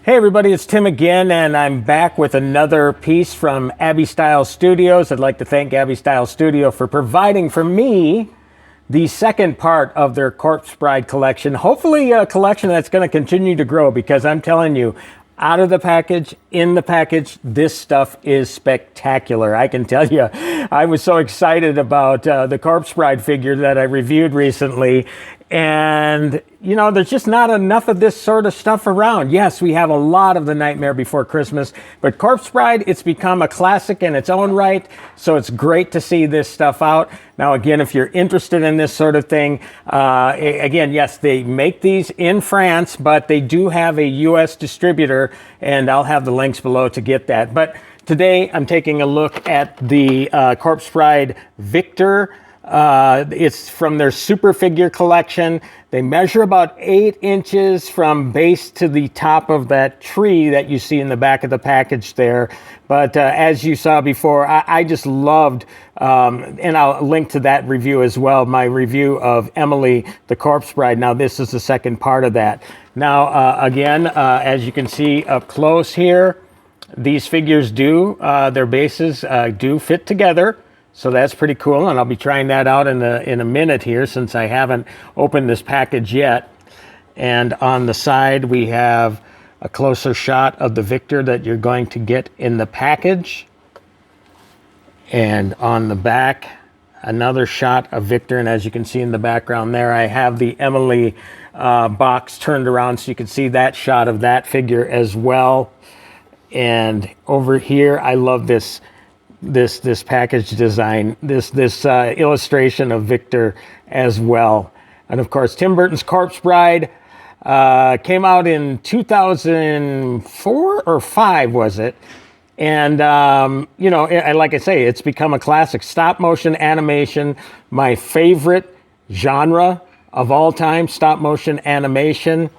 Hey everybody, it's Tim again, and I'm back with another piece from ABYStyle Studios. I'd like to thank ABYStyle Studio for providing for me the second part of their Corpse Bride collection. Hopefully a collection that's going to continue to grow, because I'm telling you, out of the package, in the package, this stuff is spectacular. I can tell you, I was so excited about the Corpse Bride figure that I reviewed recently. And, you know, there's just not enough of this sort of stuff around. Yes, we have a lot of The Nightmare Before Christmas, but Corpse Bride, it's become a classic in its own right, so it's great to see this stuff out. Now, again, if you're interested in this sort of thing, again, yes, they make these in France, but they do have a U.S. distributor, and I'll have the links below to get that. But today, I'm taking a look at the Corpse Bride Victor. It's from their super figure collection. They measure about 8 inches from base to the top of that tree that you see in the back of the package there. But as you saw before, I just loved, and I'll link to that review as well, my review of Emily, the Corpse Bride. Now, this is the second part of that. Now, again, as you can see up close here, these figures do, their bases do fit together. So that's pretty cool, and I'll be trying that out in a minute here, since I haven't opened this package yet. And on the side, we have a closer shot of the Victor that you're going to get in the package. And on the back, another shot of Victor, and as you can see in the background there, I have the Emily box turned around so you can see that shot of that figure as well. And over here, I love this package design, this illustration of Victor as well. And of course, Tim Burton's Corpse Bride came out in 2004 or 5, was it? And you know, like I say, it's become a classic. Stop motion animation, my favorite genre of all time, stop motion animation.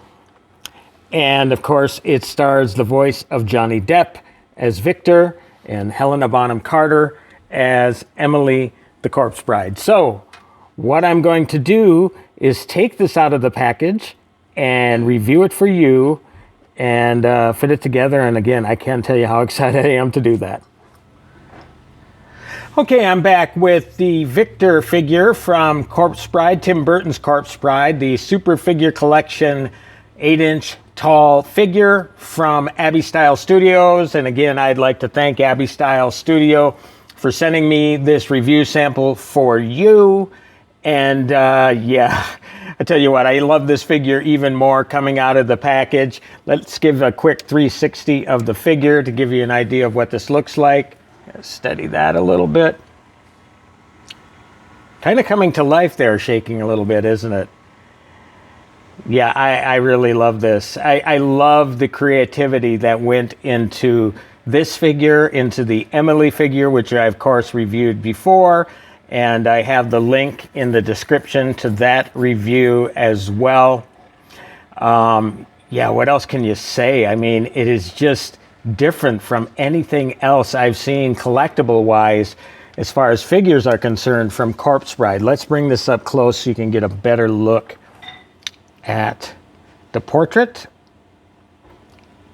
And of course, it stars the voice of Johnny Depp as Victor and Helena Bonham Carter as Emily, the Corpse Bride. So what I'm going to do is take this out of the package and review it for you and fit it together. And again, I can't tell you how excited I am to do that. Okay, I'm back with the Victor figure from Corpse Bride, Tim Burton's Corpse Bride, the Super Figure Collection 8-inch tall figure from ABYStyle Studios. And again, I'd like to thank ABYStyle Studio for sending me this review sample for you. And yeah, I tell you what, I love this figure even more coming out of the package. Let's give a quick 360 of the figure to give you an idea of what this looks like. Steady that a little bit. Kind of coming to life there, shaking a little bit, isn't it? Yeah, I really love this. I love the creativity that went into this figure, into the Emily figure, which I, of course, reviewed before. And I have the link in the description to that review as well. Yeah, what else can you say? I mean, it is just different from anything else I've seen collectible-wise as far as figures are concerned from Corpse Bride. Let's bring this up close so you can get a better look at the portrait.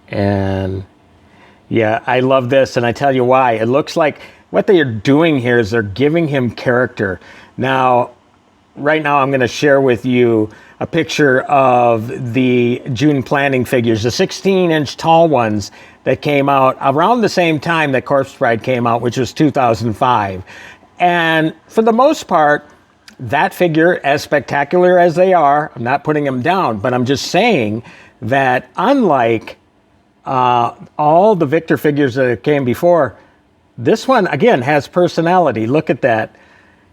And yeah, I love this, and I tell you why. It looks like what they are doing here is they're giving him character. Now, right now I'm going to share with you a picture of the June planning figures, the 16-inch tall ones that came out around the same time that Corpse Bride came out, which was 2005. And for the most part, that figure, as spectacular as they are, I'm not putting them down, but I'm just saying that unlike all the Victor figures that came before, this one, again, has personality. Look at that.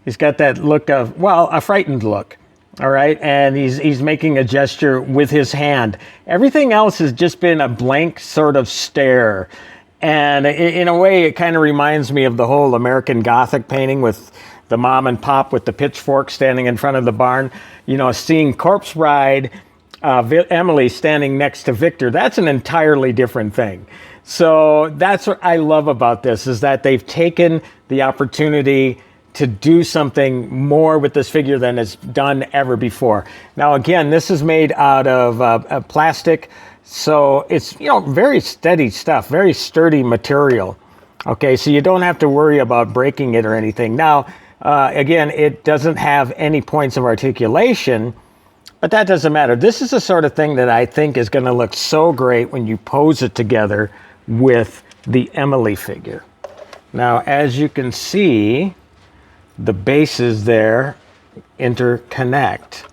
He's got that look of, well, a frightened look, all right? And he's making a gesture with his hand. Everything else has just been a blank sort of stare. And in a way, it kind of reminds me of the whole American Gothic painting with the mom and pop with the pitchfork standing in front of the barn. You know, seeing Corpse Bride, Emily standing next to Victor, that's an entirely different thing. So that's what I love about this, is that they've taken the opportunity to do something more with this figure than is done ever before. Now, again, this is made out of plastic So it's, you know, very steady stuff, very sturdy material. Okay, so you don't have to worry about breaking it or anything. Now, again, it doesn't have any points of articulation, but that doesn't matter. This is the sort of thing that I think is going to look so great when you pose it together with the Emily figure. Now, as you can see, the bases there interconnect.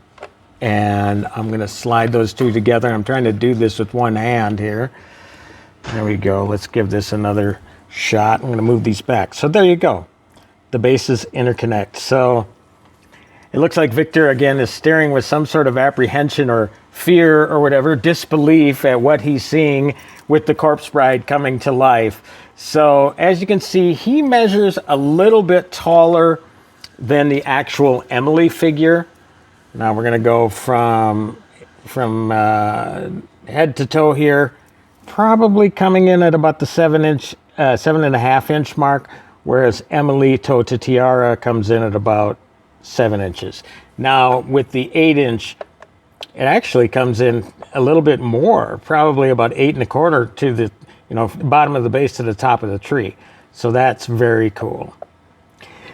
And I'm going to slide those two together. I'm trying to do this with one hand here. There we go. Let's give this another shot. I'm going to move these back. So there you go. The bases interconnect. So it looks like Victor, again, is staring with some sort of apprehension or fear or whatever, disbelief at what he's seeing with the corpse bride coming to life. So as you can see, he measures a little bit taller than the actual Emily figure. Now we're going to go from head to toe here, probably coming in at about the 7.5 inch mark, whereas Emily toe to tiara comes in at about 7 inches. Now with the 8 inch, it actually comes in a little bit more, probably about 8.25 to the, you know, bottom of the base to the top of the tree. So that's very cool.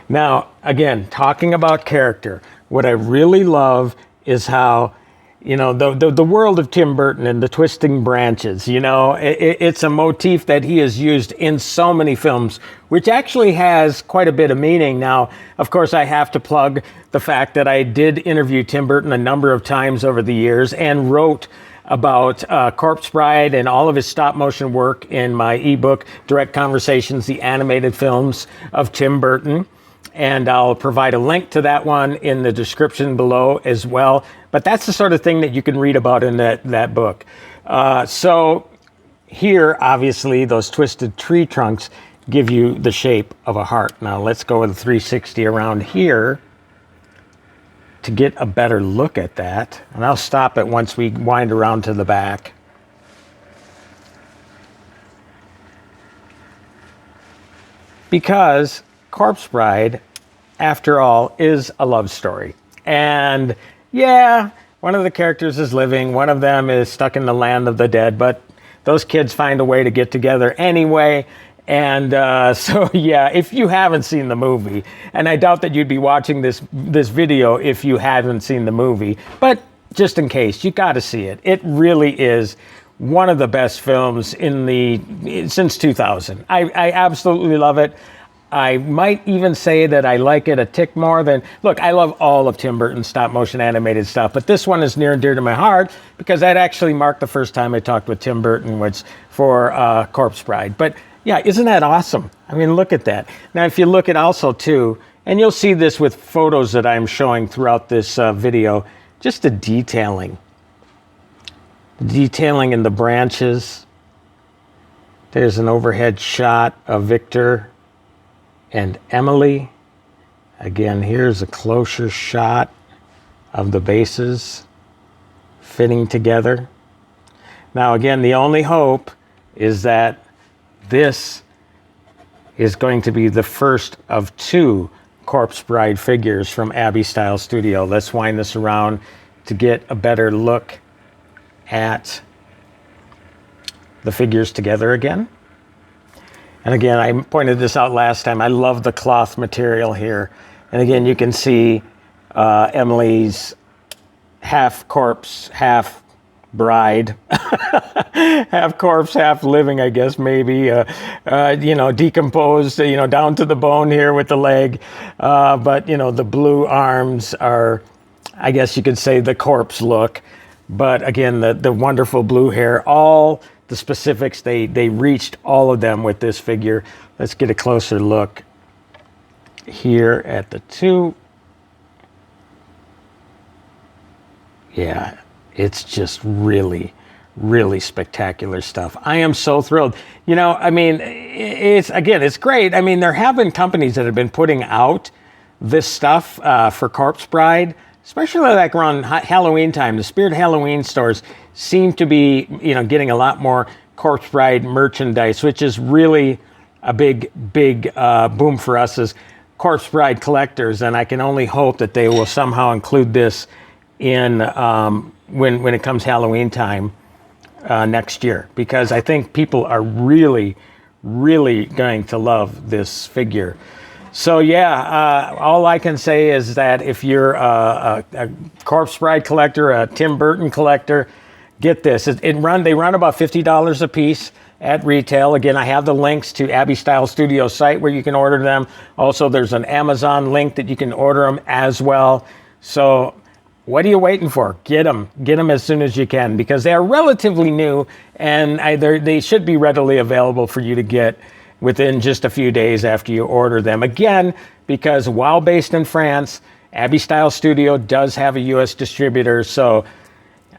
Now, again, talking about character, what I really love is how, you know, the world of Tim Burton and the twisting branches, you know, it's a motif that he has used in so many films, which actually has quite a bit of meaning. Now, of course, I have to plug the fact that I did interview Tim Burton a number of times over the years and wrote about Corpse Bride and all of his stop motion work in my ebook, Direct Conversations, the animated films of Tim Burton. And I'll provide a link to that one in the description below as well. But that's the sort of thing that you can read about in that book. So here, obviously, those twisted tree trunks give you the shape of a heart. Now let's go with a 360 around here to get a better look at that. And I'll stop it once we wind around to the back. Because Corpse Bride, after all, is a love story. And yeah, one of the characters is living, one of them is stuck in the land of the dead, but those kids find a way to get together anyway. And so yeah, if you haven't seen the movie, and I doubt that you'd be watching this video if you haven't seen the movie, but just in case, you got to see it. It really is one of the best films since 2000. I absolutely love it. I might even say that I like it a tick more than, look, I love all of Tim Burton's stop motion animated stuff, but this one is near and dear to my heart because that actually marked the first time I talked with Tim Burton, was for Corpse Bride. But yeah, isn't that awesome? I mean, look at that. Now, if you look at also too, and you'll see this with photos that I'm showing throughout this video, just the detailing. The detailing in the branches. There's an overhead shot of Victor and Emily. Again, here's a closer shot of the bases fitting together. Now, again, the only hope is that this is going to be the first of 2 Corpse Bride figures from ABYStyle Studio. Let's wind this around to get a better look at the figures together again. And again, I pointed this out last time. I love the cloth material here. And again, you can see Emily's half corpse, half bride, half corpse, half living, I guess, maybe, you know, decomposed, you know, down to the bone here with the leg. But, you know, the blue arms are, I guess you could say, the corpse look. But again, the wonderful blue hair, all the specifics, they reached all of them with this figure. Let's get a closer look here at the 2. Yeah, it's just really, really spectacular stuff. I am so thrilled. You know, I mean, it's great. I mean, there have been companies that have been putting out this stuff for Corpse Bride, especially like around Halloween time. The Spirit Halloween stores seem to be, you know, getting a lot more Corpse Bride merchandise, which is really a big boom for us as Corpse Bride collectors. And I can only hope that they will somehow include this in when it comes Halloween time next year, because I think people are really, really going to love this figure. So yeah, all I can say is that if you're a Corpse Bride collector, a Tim Burton collector, get this. They run about $50 a piece at retail. Again, I have the links to ABYStyle Studio site where you can order them. Also, there's an Amazon link that you can order them as well. So what are you waiting for? Get them as soon as you can, because they are relatively new, and they should be readily available for you to get within just a few days after you order them. Again, because while based in France, ABYStyle Studio does have a US distributor. So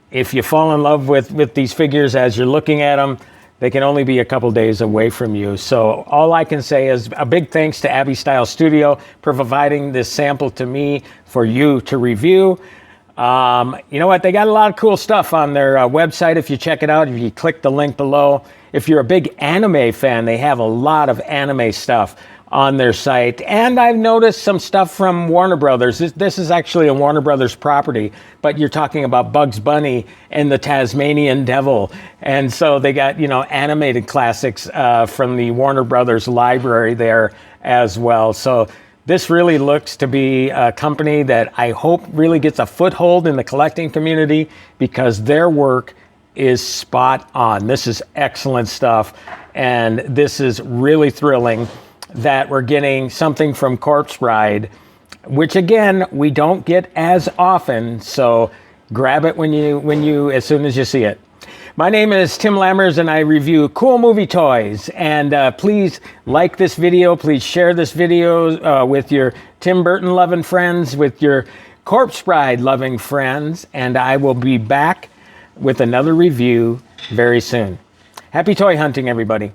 if you fall in love with these figures as you're looking at them, they can only be a couple days away from you. So all I can say is a big thanks to ABYStyle Studio for providing this sample to me for you to review. You know what? They got a lot of cool stuff on their website. If you check it out, if you click the link below. If you're a big anime fan, they have a lot of anime stuff on their site. And I've noticed some stuff from Warner Brothers. This is actually a Warner Brothers property, but you're talking about Bugs Bunny and the Tasmanian Devil. And so they got, animated classics from the Warner Brothers library there as well. So this really looks to be a company that I hope really gets a foothold in the collecting community, because their work is spot on. This is excellent stuff. And this is really thrilling that we're getting something from Corpse Bride, which again, we don't get as often. So grab it as soon as you see it. My name is Tim Lammers, and I review cool movie toys. And please like this video. Please share this video with your Tim Burton loving friends, with your Corpse Bride loving friends. And I will be back with another review very soon. Happy toy hunting, everybody.